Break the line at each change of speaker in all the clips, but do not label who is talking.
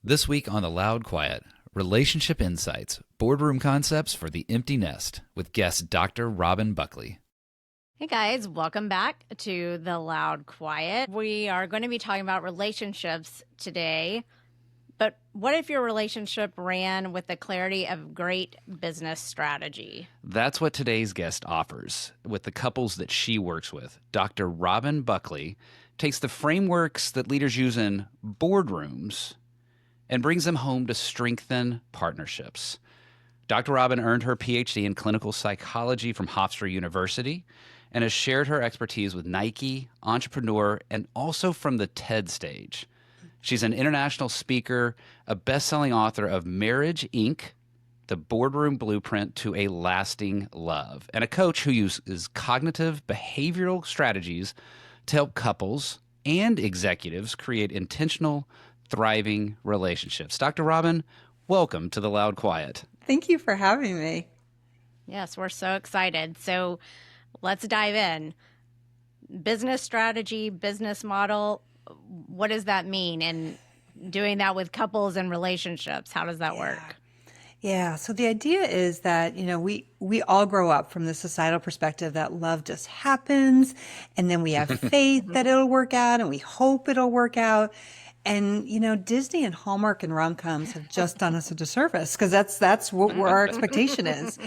This week on The Loud Quiet, Relationship Insights, Boardroom Concepts for the Empty Nest with guest Dr. Robin Buckley.
Hey guys, welcome back to The Loud Quiet. We are going to be talking about relationships today, but what if your relationship ran with the clarity of great business strategy?
That's what today's guest offers with the couples that she works with. Dr. Robin Buckley takes the frameworks that leaders use in boardrooms and brings them home to strengthen partnerships. Dr. Robin earned her PhD in clinical psychology from Hofstra University and has shared her expertise with Nike, Entrepreneur, and also from the TED stage. She's an international speaker, a best-selling author of Marriage, Inc., The Boardroom Blueprint to a Lasting Love, and a coach who uses cognitive behavioral strategies to help couples and executives create intentional, thriving relationships. Dr. Robin, welcome to The Loud Quiet.
Thank you for having me.
Yes, we're so excited. So let's dive in. Business strategy, business model, what does that mean? And doing that with couples and relationships, how does that work?
Yeah, so the idea is that, we all grow up from the societal perspective that love just happens, and then we have faith that it'll work out, and we hope it'll work out. And, Disney and Hallmark and rom-coms have just done us a disservice because that's what our expectation is.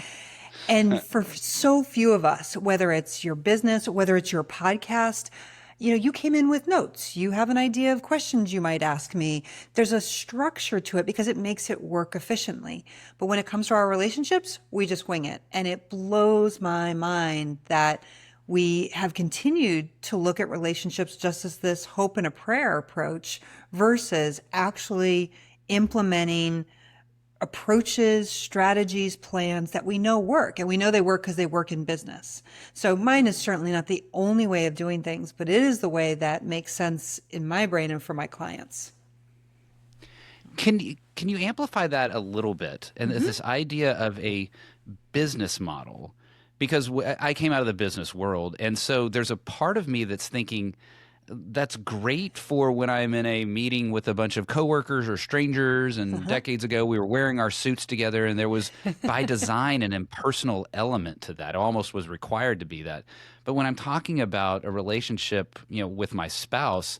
And for so few of us, whether it's your business, whether it's your podcast, you came in with notes. You have an idea of questions you might ask me. There's a structure to it because it makes it work efficiently. But when it comes to our relationships, we just wing it. And it blows my mind that we have continued to look at relationships just as this hope and a prayer approach versus actually implementing approaches, strategies, plans that we know work. And we know they work because they work in business. So mine is certainly not the only way of doing things, but it is the way that makes sense in my brain and for my clients.
Can you amplify that a little bit? And this idea of a business model, because I came out of the business world. And so there's a part of me that's thinking that's great for when I'm in a meeting with a bunch of coworkers or strangers. And decades ago, we were wearing our suits together, and there was by design an impersonal element to that. It almost was required to be that. But when I'm talking about a relationship, with my spouse,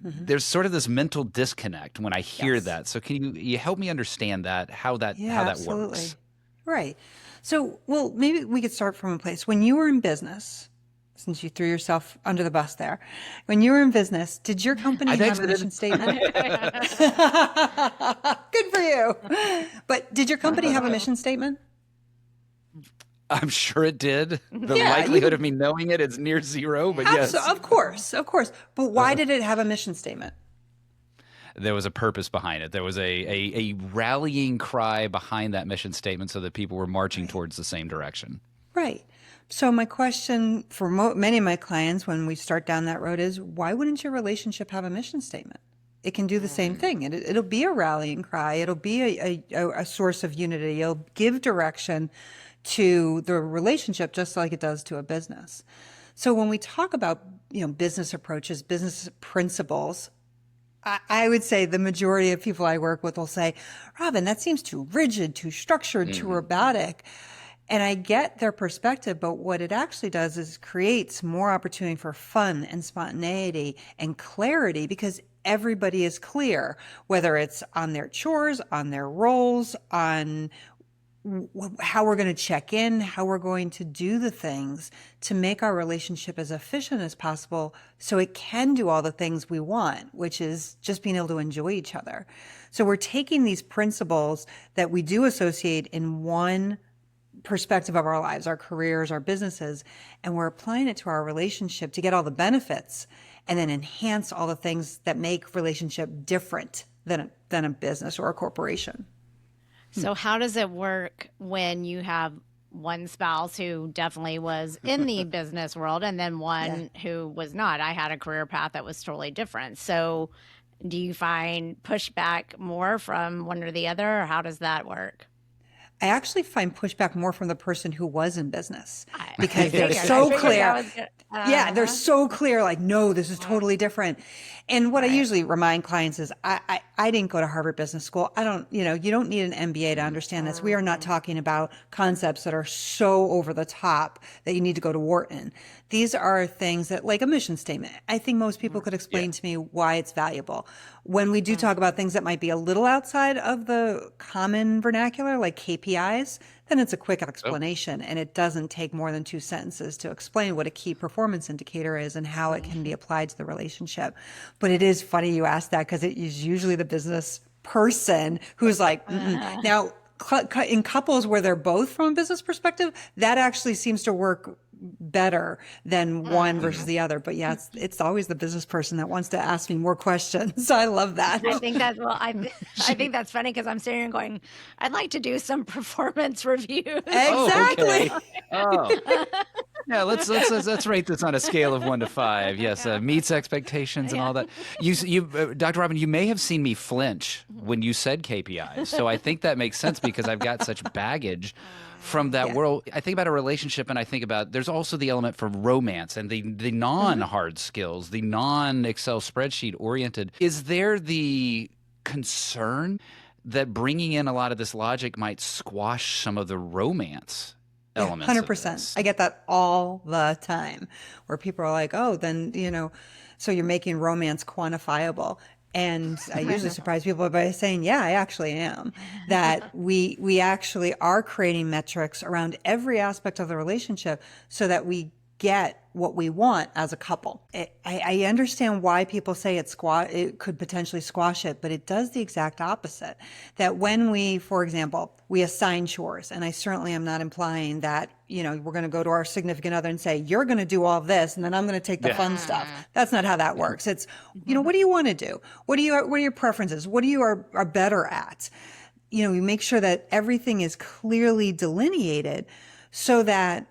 there's sort of this mental disconnect when I hear that. So can you help me understand that, how that works?
Right. So, well, maybe we could start from a place. When you were in business, since you threw yourself under the bus there, when you were in business, did your company have a mission statement? Good for you. But did your company have a mission statement?
I'm sure it did. The likelihood of me knowing it is near zero, but yes.
Of course. But why did it have a mission statement?
There was a purpose behind it. There was a rallying cry behind that mission statement so that people were marching towards the same direction.
Right. So my question for many of my clients when we start down that road is, why wouldn't your relationship have a mission statement? It can do the same thing. It'll be a rallying cry. It'll be a source of unity. It'll give direction to the relationship just like it does to a business. So when we talk about, business approaches, business principles, I would say the majority of people I work with will say, Robin, that seems too rigid, too structured, too robotic. And I get their perspective, but what it actually does is creates more opportunity for fun and spontaneity and clarity because everybody is clear, whether it's on their chores, on their roles, on how we're going to check in, how we're going to do the things to make our relationship as efficient as possible so it can do all the things we want, which is just being able to enjoy each other. So we're taking these principles that we do associate in one perspective of our lives, our careers, our businesses, and we're applying it to our relationship to get all the benefits and then enhance all the things that make relationship different than a business or a corporation.
So how does it work when you have one spouse who definitely was in the business world and then one who was not? I had a career path that was totally different. So do you find pushback more from one or the other, or how does that work?
I actually find pushback more from the person who was in business
I
because they're
figured. I
so
figured
clear.
that was good.
Yeah, they're
Uh-huh.
so clear, like, no, this is totally different. And what I
Right.
usually remind clients is I didn't go to Harvard Business School. I don't, you don't need an MBA to understand this. We are not talking about concepts that are so over the top that you need to go to Wharton. These are things that, like a mission statement, I think most people could
Yeah.
explain to me why it's valuable. When we do talk about things that might be a little outside of the common vernacular, like KPIs, then it's a quick
Oh,
explanation and it doesn't take more than 2 sentences to explain what a key performance indicator is and how it can be applied to the relationship. But it is funny you asked that because it is usually the business person who's like, mm-mm. Now, in couples where they're both from a business perspective, that actually seems to work better than one versus the other. But yeah, it's always the business person that wants to ask me more questions. I love that.
I think that's I think that's funny because I'm sitting here going, I'd like to do some performance reviews.
oh,
Exactly.
okay. Oh, yeah. Let's rate this on a scale of 1 to 5. Yes, meets expectations and all that. Dr. Robin, you may have seen me flinch when you said KPIs, so I think that makes sense because I've got such baggage from that
Yeah.
world. I think about a relationship, and I think about there's also the element for romance and the non-hard skills, the non-Excel spreadsheet oriented. Is there the concern that bringing in a lot of this logic might squash some of the romance
Yeah,
elements of
100%.
this?
I get that all the time where people are like, oh, then, so you're making romance quantifiable. And I usually surprise people by saying, yeah, I actually am. That we actually are creating metrics around every aspect of the relationship so that we get what we want as a couple. I understand why people say it could potentially squash it, but it does the exact opposite. That when we, for example, we assign chores, and I certainly am not implying that, we're going to go to our significant other and say, you're going to do all this, and then I'm going to take the
Yeah.
fun stuff. That's not how that works. It's, what do you want to do? What are your preferences? What are better at? We make sure that everything is clearly delineated so that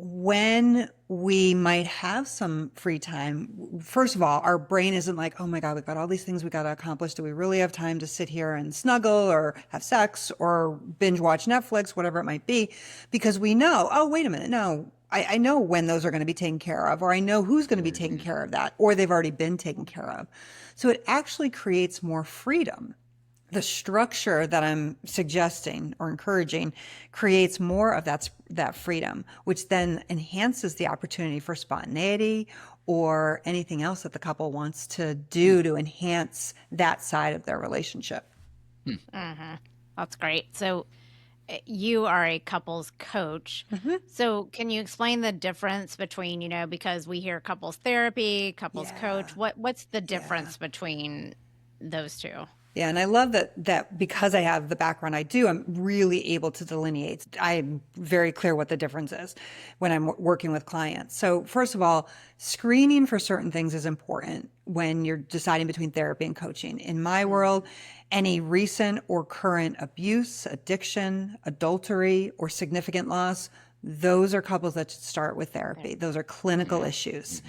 when we might have some free time, first of all, our brain isn't like, oh my God, we've got all these things we got to accomplish. Do we really have time to sit here and snuggle or have sex or binge watch Netflix, whatever it might be? Because we know, oh, wait a minute, no, I know when those are going to be taken care of, or I know who's going to be taking care of that, or they've already been taken care of. So it actually creates more freedom. The structure that I'm suggesting or encouraging creates more of that freedom, which then enhances the opportunity for spontaneity or anything else that the couple wants to do to enhance that side of their relationship.
That's great. So you are a couples coach. So can you explain the difference between, because we hear couples therapy, couples coach, what's the difference between those two?
Yeah, and I love that because I have the background I do, I'm really able to delineate. I'm very clear what the difference is when I'm working with clients. So first of all, screening for certain things is important when you're deciding between therapy and coaching. In my world, any recent or current abuse, addiction, adultery, or significant loss, those are couples that should start with therapy. Those are clinical issues.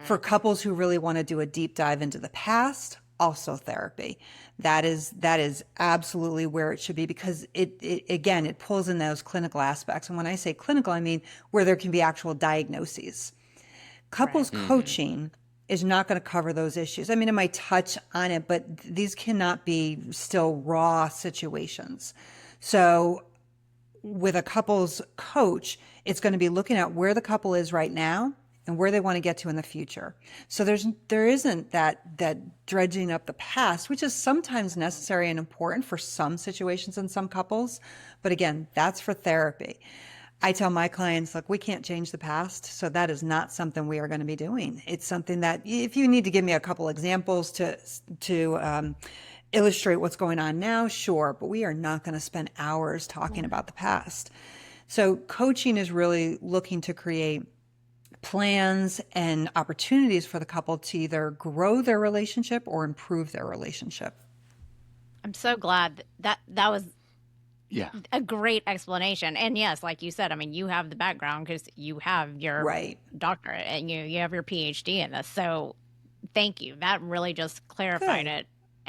For couples who really want to do a deep dive into the past, also therapy. That is absolutely where it should be because it pulls in those clinical aspects. And when I say clinical, I mean where there can be actual diagnoses. Couples coaching is not going to cover those issues. I mean, it might touch on it, but these cannot be still raw situations. So with a couples coach, it's going to be looking at where the couple is right now and where they want to get to in the future. So there isn't that dredging up the past, which is sometimes necessary and important for some situations in some couples. But again, that's for therapy. I tell my clients, look, we can't change the past, so that is not something we are going to be doing. It's something that if you need to give me a couple examples to illustrate what's going on now, sure, but we are not going to spend hours talking about the past. So coaching is really looking to create plans and opportunities for the couple to either grow their relationship or improve their relationship.
I'm so glad that was
Yeah.
a great explanation. And yes, like you said, I mean, you have the background because you have your
Right.
doctorate and you have your PhD in this. So thank you. That really just clarified
Good.
it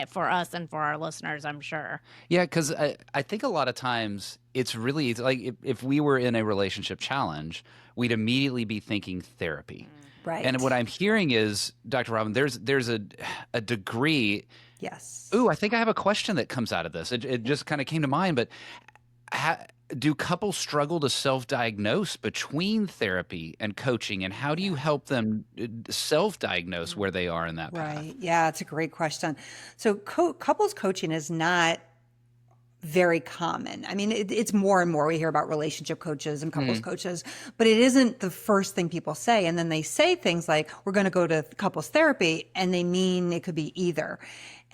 for us and for our listeners, I'm sure.
Yeah, because I think a lot of times it's like if we were in a relationship challenge, we'd immediately be thinking therapy. And
Right.
what I'm hearing is, Dr. Robin, there's a degree.
Yes.
Ooh, I think I have a question that comes out of this. It just kind of came to mind, but ha, do couples struggle to self-diagnose between therapy and coaching, and how do you help them self-diagnose where they are in that path?
Right. Yeah, it's a great question. So couples coaching is not very common. I mean, it's more and more we hear about relationship coaches and couples
Mm,
coaches, but it isn't the first thing people say. And then they say things like, we're going to go to couples therapy, and they mean it could be either.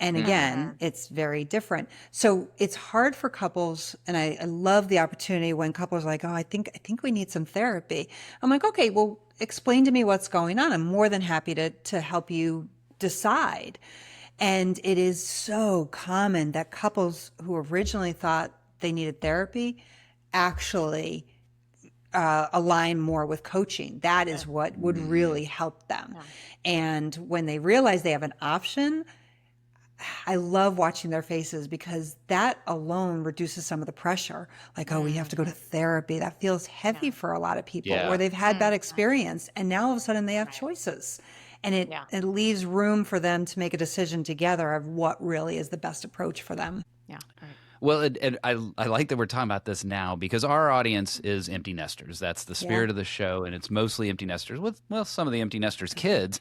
And
mm,
again, it's very different. So it's hard for couples. And I love the opportunity when couples are like, oh, I think we need some therapy. I'm like, okay, well, explain to me what's going on. I'm more than happy to help you decide. And it is so common that couples who originally thought they needed therapy actually align more with coaching. That is what would
mm.
really help them. And when they realize they have an option, I love watching their faces because that alone reduces some of the pressure. Like, oh, we have to go to therapy. That feels heavy for a lot of people, or
Yeah.
they've had bad experience. And now all of a sudden they have choices. And
Yeah.
it leaves room for them to make a decision together of what really is the best approach for them.
Yeah. Right.
Well, and I like that we're talking about this now because our audience is empty nesters. That's the
Yeah.
spirit of the show, and it's mostly empty nesters with, well, some of the empty nesters' kids.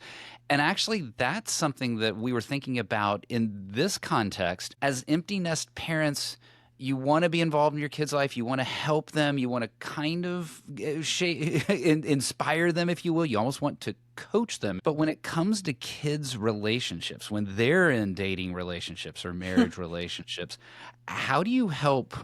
And actually, that's something that we were thinking about in this context. As empty nest parents, you want to be involved in your kids' life. You want to help them. You want to kind of inspire them, if you will. You almost want to coach them. But when it comes to kids' relationships, when they're in dating relationships or marriage relationships, how do you help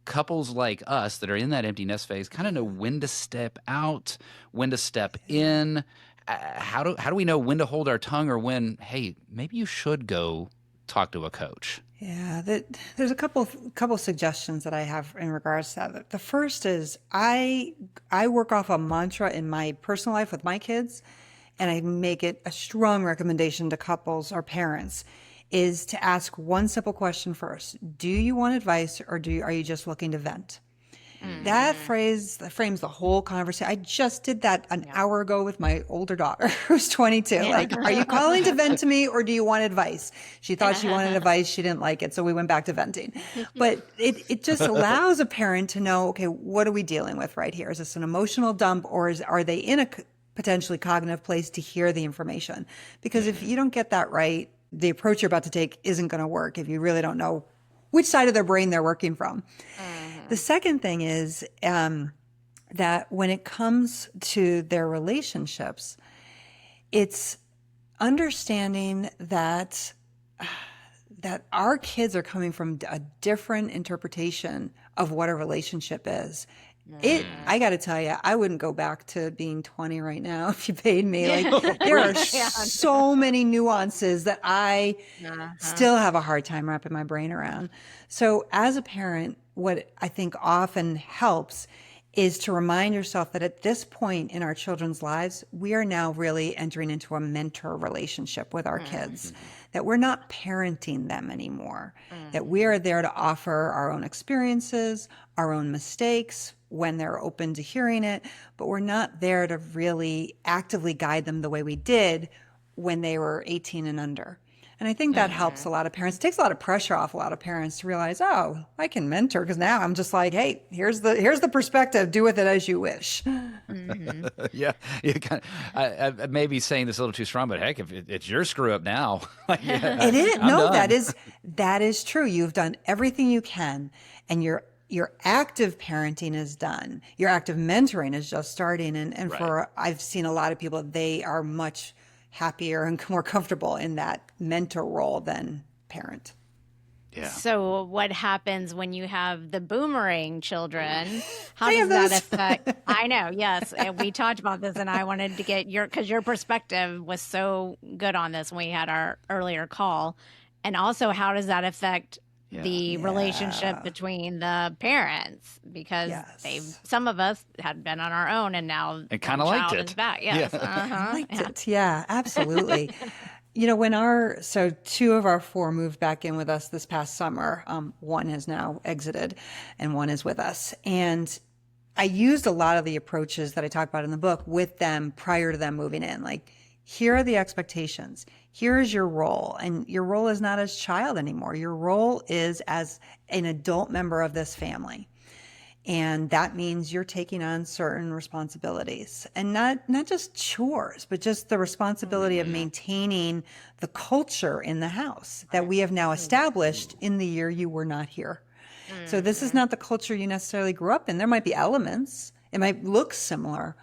couples like us that are in that empty nest phase kind of know when to step out, when to step in? How do we know when to hold our tongue or when, hey, maybe you should go talk to a coach?
Yeah, there's a couple suggestions that I have in regards to that. The first is I work off a mantra in my personal life with my kids, and I make it a strong recommendation to couples or parents is to ask one simple question first. Do you want advice, or are you just looking to vent? That phrase that frames the whole conversation. I just did that an hour ago with my older daughter, who's 22. Like, are you calling to vent to me, or do you want advice? She thought she wanted advice. She didn't like it. So we went back to venting. But it just allows a parent to know, okay, what are we dealing with right here? Is this an emotional dump, or are they in a potentially cognitive place to hear the information? Because if you don't get that right, the approach you're about to take isn't going to work if you really don't know which side of their brain they're working from. The second thing is that when it comes to their relationships, it's understanding that our kids are coming from a different interpretation of what a relationship is. I got to tell you, I wouldn't go back to being 20 right now if you paid me. Like, there are so many nuances that I still have a hard time wrapping my brain around. So as a parent, what I think often helps is to remind yourself that at this point in our children's lives, we are now really entering into a mentor relationship with our kids, that we're not parenting them anymore, that we are there to offer our own experiences, our own mistakes when they're open to hearing it, but we're not there to really actively guide them the way we did when they were 18 and under. And I think that helps a lot of parents. It takes a lot of pressure off a lot of parents to realize, oh, I can mentor because now I'm just like, hey, here's the perspective. Do with it as you wish.
Yeah, you kind of, I may be saying this a little too strong, but heck, if it's your screw up now, yeah,
It is.
I'm
No,
done.
that is true. You've done everything you can, and your active parenting is done. Your active mentoring is just starting. And
Right.
for I've seen a lot of people, they are much happier and more comfortable in that mentor role than parent.
Yeah.
So what happens when you have the boomerang children? How
I
does
have
that
those.
affect? I know, yes. And we talked about this, and I wanted to get because your perspective was so good on this when we had our earlier call. And also, how does that affect the relationship between the parents? Because
Yes.
some of us had been on our own, and now
And kinda
one
liked
child
it.
is back. Yes.
Yeah.
I liked it. Yeah, absolutely. So two of our four moved back in with us this past summer. One has now exited and one is with us. And I used a lot of the approaches that I talk about in the book with them prior to them moving in. Like, here are the expectations. Here is your role. And your role is not as child anymore. Your role is as an adult member of this family. And that means you're taking on certain responsibilities, and not just chores, but just the responsibility of maintaining the culture in the house that we have now established in the year you were not here. So this is not the culture you necessarily grew up in. There might be elements, it might look similar,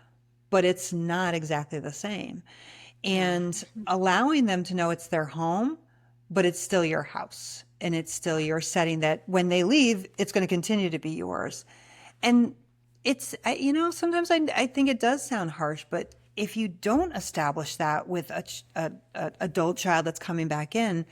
but it's not exactly the same. And allowing them to know it's their home, but it's still your house and it's still your setting, that when they leave, it's going to continue to be yours. And sometimes I think it does sound harsh, but if you don't establish that with a adult child that's coming back in,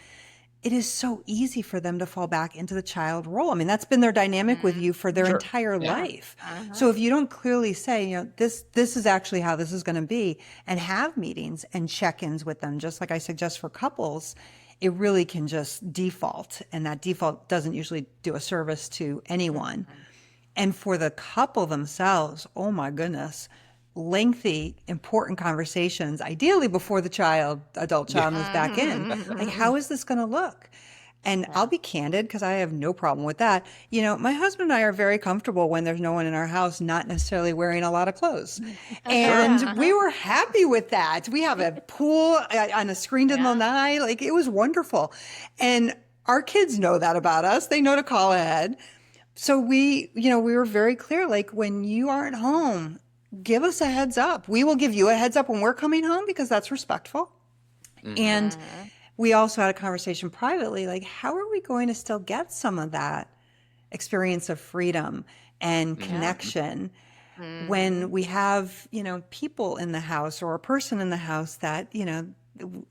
it is so easy for them to fall back into the child role. I mean, that's been their dynamic with you for their entire life. So if you don't clearly say, this is actually how this is going to be, and have meetings and check-ins with them, just like I suggest for couples, it really can just default. And that default doesn't usually do a service to anyone. And for the couple themselves, oh my goodness, lengthy, important conversations, ideally before the adult child moves back in. Like, how is this going to look? And I'll be candid, because I have no problem with that. My husband and I are very comfortable when there's no one in our house, not necessarily wearing a lot of clothes. And we were happy with that. We have a pool on a screened in lanai. Like, it was wonderful. And our kids know that about us. They know to call ahead. So we were very clear, like, when you aren't home, give us a heads up. We will give you a heads up when we're coming home, because that's respectful. And we also had a conversation privately, like, how are we going to still get some of that experience of freedom and connection when we have, people in the house or a person in the house that,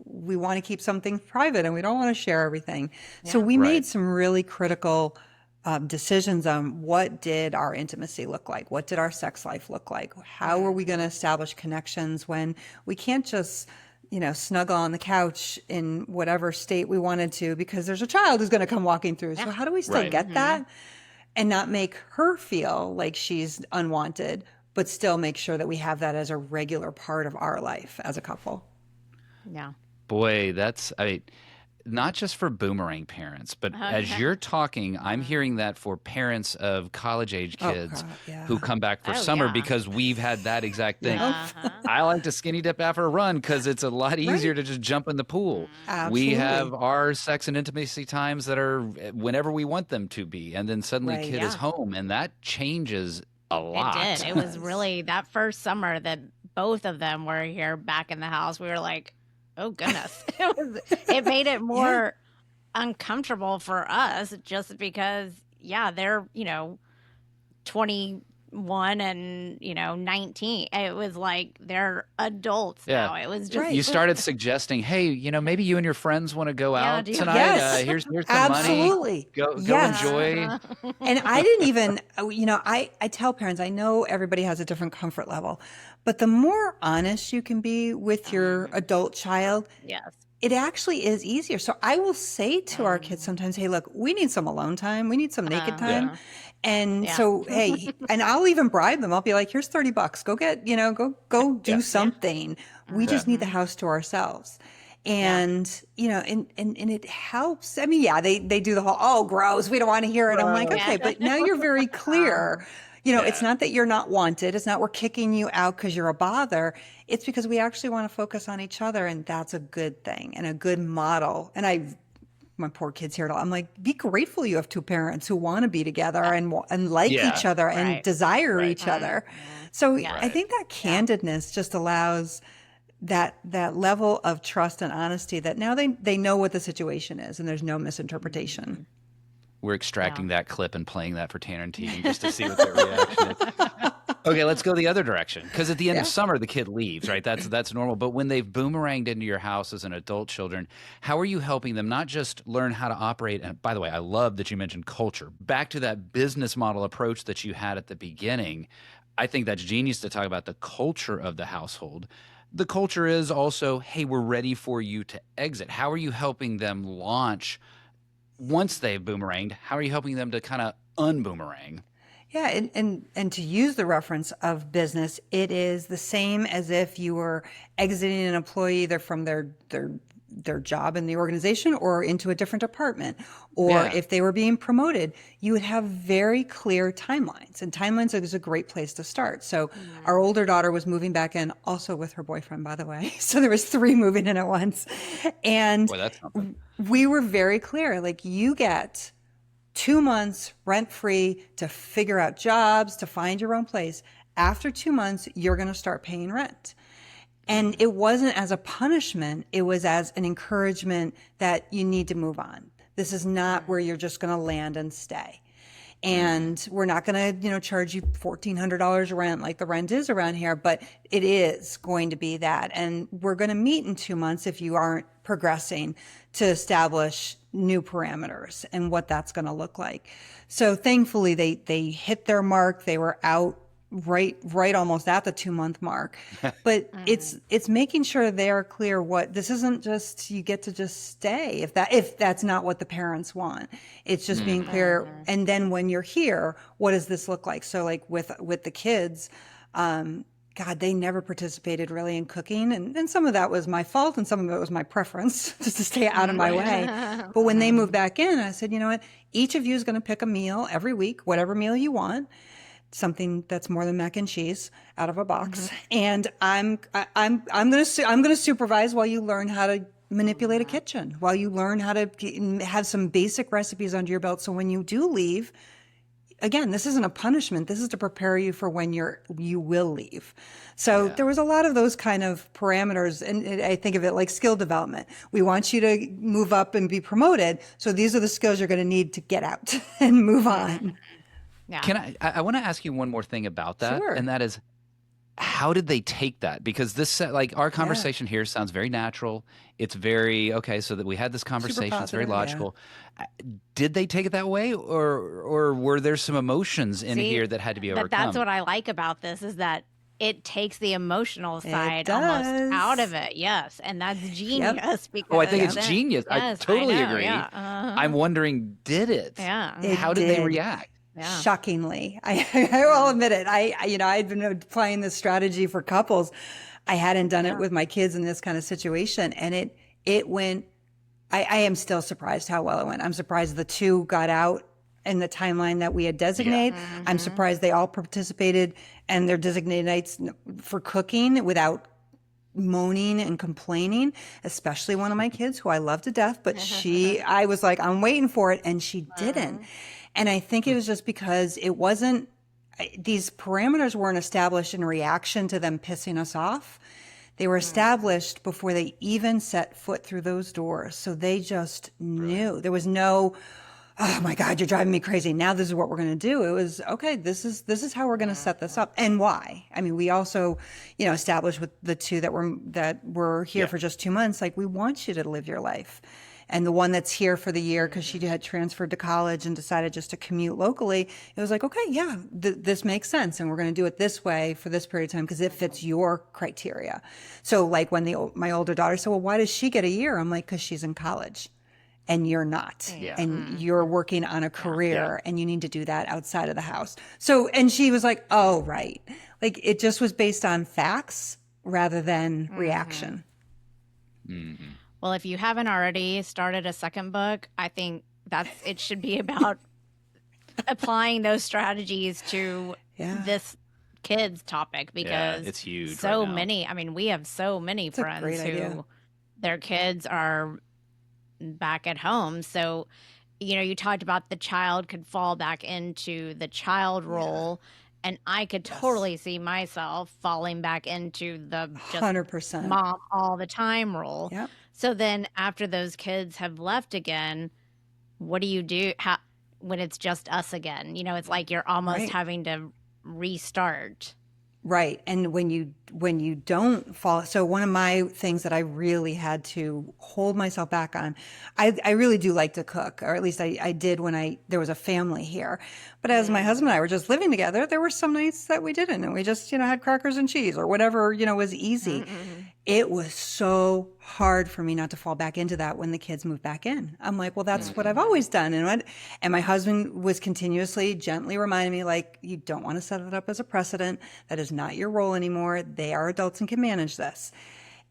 we want to keep something private and we don't want to share everything. So we made some really critical decisions on what did our intimacy look like? What did our sex life look like? How are we going to establish connections when we can't just, snuggle on the couch in whatever state we wanted to, because there's a child who's going to come walking through. So how do we still get that and not make her feel like she's unwanted, but still make sure that we have that as a regular part of our life as a couple?
Yeah.
Boy, not just for boomerang parents, but as you're talking, I'm hearing that for parents of college-age kids who come back for summer, because we've had that exact thing. I like to skinny dip after a run because it's a lot easier to just jump in the pool.
Absolutely.
We have our sex and intimacy times that are whenever we want them to be, and then suddenly kid is home, and that changes a lot.
It did. It was really that first summer that both of them were here back in the house. We were like, oh goodness. It made it more uncomfortable for us, just because they're 21 and 19. It was like they're adults now. It was just
you started suggesting, hey, maybe you and your friends want to go out tonight.
Yes.
Here's some
Absolutely.
money. Go enjoy.
And I didn't even, I tell parents, I know everybody has a different comfort level, but the more honest you can be with your adult child, it actually is easier. So I will say to our kids sometimes, hey, look, we need some alone time. We need some naked time. And so, hey, and I'll even bribe them. I'll be like, here's $30. Go get, go do something. We just need the house to ourselves. And, and it helps. I mean, they do the whole, oh, gross, we don't want to hear it. I'm like, okay, but now you're very clear. It's not that you're not wanted. It's not we're kicking you out because you're a bother. It's because we actually want to focus on each other. And that's a good thing and a good model. And my poor kids hear it all. I'm like, be grateful you have two parents who want to be together and like each other and desire each other. So I think that candidness just allows that level of trust and honesty that now they know what the situation is and there's no misinterpretation.
We're extracting that clip and playing that for Tanner and Tegan just to see what their reaction is. Okay, let's go the other direction. Because at the end of summer, the kid leaves, right? That's normal. But when they've boomeranged into your house as an adult children, how are you helping them not just learn how to operate? And by the way, I love that you mentioned culture. Back to that business model approach that you had at the beginning. I think that's genius to talk about the culture of the household. the culture is also, hey, we're ready for you to exit. How are you helping them launch once they've boomeranged? How are you helping them to kind of unboomerang?
Yeah, and to use the reference of business, it is the same as if you were exiting an employee either from their job in the organization or into a different department, or
Yeah.
if they were being promoted, you would have very clear timelines, and timelines is a great place to start. So our older daughter was moving back in, also with her boyfriend, by the way. So there was three moving in at once, and
Boy, that's something.
we were very clear, like, you get 2 months rent free to figure out jobs, to find your own place. After 2 months, you're going to start paying rent. And it wasn't as a punishment, it was as an encouragement that you need to move on. This is not where you're just going to land and stay. And we're not going to, charge you $1,400 rent like the rent is around here, but it is going to be that. And we're going to meet in 2 months if you aren't progressing to establish new parameters and what that's going to look like. So thankfully they hit their mark. They were out right almost at the 2 month mark. But it's making sure they're clear what this isn't just you get to just stay if that's not what the parents want. It's just being clear. And then when you're here, what does this look like? So like with the kids, God, they never participated really in cooking. And some of that was my fault and some of it was my preference just to stay out of my way. But when they moved back in, I said, you know what? Each of you is going to pick a meal every week, whatever meal you want, something that's more than mac and cheese out of a box. And I'm going to supervise while you learn how to manipulate a kitchen, while you learn how to have some basic recipes under your belt. So when you do leave, again, this isn't a punishment. This is to prepare you for when you will leave. So there was a lot of those kind of parameters. And I think of it like skill development. We want you to move up and be promoted. So these are the skills you're going to need to get out and move on.
Yeah.
Can I want to ask you one more thing about that.
Sure.
And that is, how did they take that? Because this, like, our conversation here sounds very natural. It's very, okay, so that we had this conversation. It's very
positive,
logical. Did they take it that way? Or were there some emotions in
See,
here that had to be
But
overcome?
that's what I like about this is that it takes the emotional side
does.
almost out of it. Yes. And that's genius because
Oh, I think it's
then-
genius. I
Yes,
totally
know,
agree.
Yeah. Uh-huh.
I'm wondering, did it?
Yeah.
It
How did they
did.
react?
Yeah.
Shockingly, I will admit it. I'd been applying this strategy for couples. I hadn't done it with my kids in this kind of situation, and it went. I am still surprised how well it went. I'm surprised the two got out in the timeline that we had designated. I'm surprised they all participated and their designated nights for cooking without moaning and complaining, especially one of my kids who I love to death, but I was like, I'm waiting for it, and she didn't. And I think it was just because these parameters weren't established in reaction to them pissing us off. They were established before they even set foot through those doors. So they just knew. There was no, oh my God, you're driving me crazy. Now this is what we're going to do. It was, okay, this is how we're going to set this up and why. I mean, we also, established with the two that were here for just 2 months, like, we want you to live your life. And the one that's here for the year because she had transferred to college and decided just to commute locally, it was like, okay, yeah, this makes sense. And we're going to do it this way for this period of time because it fits your criteria. So like when my older daughter said, well, why does she get a year? I'm like, because she's in college and you're not.
Yeah.
And you're working on a career and you need to do that outside of the house. So, and she was like, oh, right. Like, it just was based on facts rather than reaction.
Mm-hmm.
Well, if you haven't already started a second book, I think it should be about applying those strategies to this kids topic because
it's huge.
So
right now.
many, I mean, we have so many friends
great
who
idea.
their kids are back at home. So, you talked about the child could fall back into the child role. And I could totally see myself falling back into the just
100%.
mom all the time role.
Yep.
So then after those kids have left again, what do you do when it's just us again? It's like you're almost
Right.
having to restart.
Right. And when you don't fall, so one of my things that I really had to hold myself back on, I really do like to cook, or at least I did when there was a family here. But as my husband and I were just living together, there were some nights that we didn't, and we just, had crackers and cheese or whatever, was easy. It was so hard for me not to fall back into that when the kids moved back in. I'm like, well, that's what I've always done. And my husband was continuously gently reminding me, like, you don't want to set it up as a precedent. That is not your role anymore. They are adults and can manage this.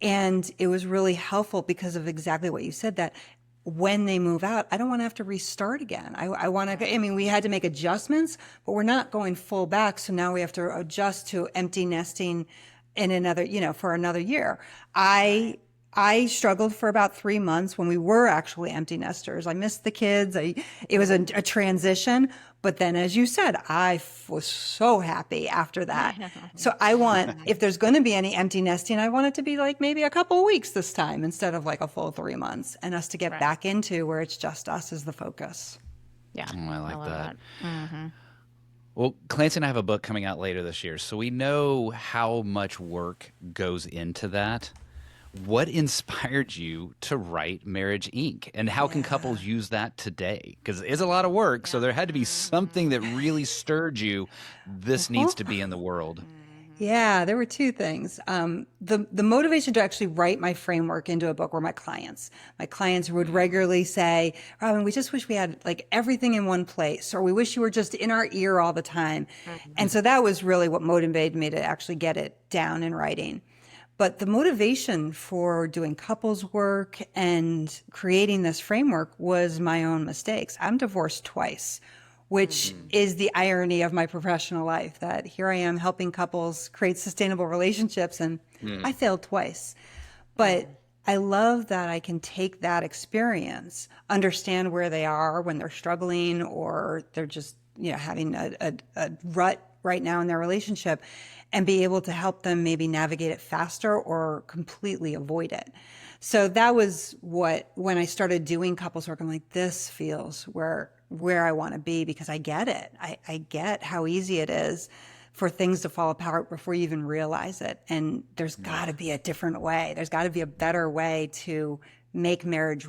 And it was really helpful because of exactly what you said, that when they move out, I don't want to have to restart again. I want to, I mean, we had to make adjustments, but we're not going full back. So now we have to adjust to empty nesting in another, for another year. I struggled for about 3 months when we were actually empty nesters. I missed the kids. It was a transition. But then, as you said, I was so happy after that. So I want, if there's going to be any empty nesting, I want it to be like maybe a couple of weeks this time instead of like a full 3 months, and us to get back into where it's just us as the focus.
Yeah.
Oh, I like
love
that. Well, Clancy and I have a book coming out later this year, so we know how much work goes into that. What inspired you to write Marriage Inc.? And how can couples use that today? Because it's a lot of work, so there had to be something that really stirred you. This needs to be in the world.
Yeah, there were two things. The motivation to actually write my framework into a book were my clients. My clients would regularly say, Robin, we just wish we had like everything in one place, or we wish you were just in our ear all the time. And so that was really what motivated me to actually get it down in writing. But the motivation for doing couples work and creating this framework was my own mistakes. I'm divorced twice, which is the irony of my professional life, that here I am helping couples create sustainable relationships, and I failed twice. But I love that I can take that experience, understand where they are when they're struggling, or they're just, having a rut right now in their relationship, and be able to help them maybe navigate it faster or completely avoid it. So that was when I started doing couples work, I'm like, this feels where I want to be, because I get it. I get how easy it is for things to fall apart before you even realize it. And there's got to be a different way. There's got to be a better way to make marriage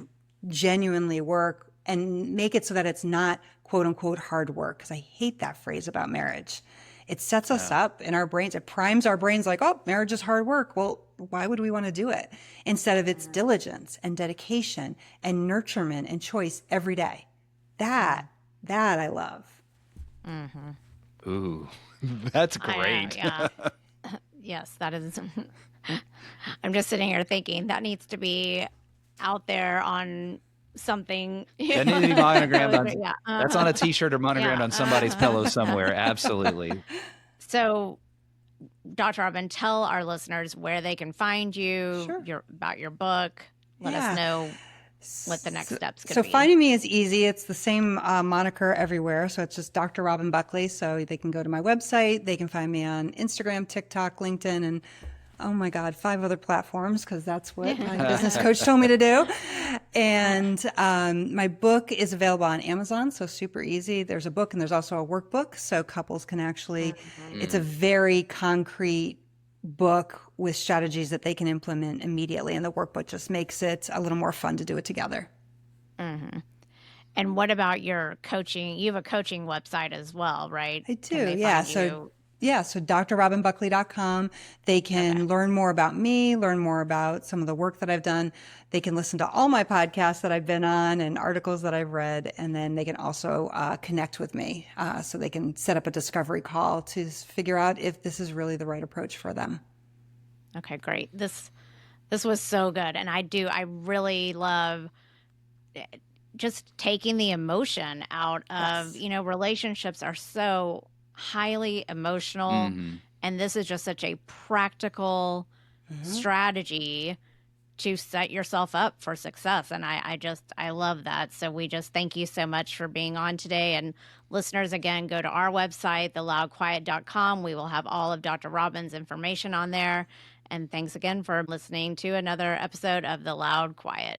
genuinely work and make it so that it's not quote unquote hard work. Because I hate that phrase about marriage. It sets us up in our brains. It primes our brains like, oh, marriage is hard work. Well, why would we want to do it? Instead of its diligence and dedication and nurturement and choice every day. That I love.
Ooh, that's great.
Yeah. Yes, that is. I'm just sitting here thinking that needs to be out there on something.
That needs to be monogrammed on.
Yeah.
That's on a T-shirt or monogrammed on somebody's pillow somewhere. Absolutely.
So, Dr. Robin, tell our listeners where they can find you, about your book. Let us know what the next steps could be.
So finding me is easy. It's the same moniker everywhere. So it's just Dr. Robin Buckley. So they can go to my website. They can find me on Instagram, TikTok, LinkedIn, and oh my God, 5 other platforms, because that's what my business coach told me to do. And my book is available on Amazon, so super easy. There's a book and there's also a workbook, so couples can actually, it's a very concrete book with strategies that they can implement immediately. And the workbook just makes it a little more fun to do it together.
And what about your coaching? You have a coaching website as well, right?
I do, yeah. So drrobinbuckley.com. They can learn more about me, learn more about some of the work that I've done. They can listen to all my podcasts that I've been on and articles that I've read. And then they can also connect with me. So they can set up a discovery call to figure out if this is really the right approach for them.
Okay, great. This was so good. And I really love just taking the emotion out of, relationships are so highly emotional, and this is just such a practical strategy to set yourself up for success. And I love that. So we just thank you so much for being on today. And listeners, again, go to our website, theloudquiet.com. We will have all of Dr. Robin's information on there. And thanks again for listening to another episode of The Loud Quiet.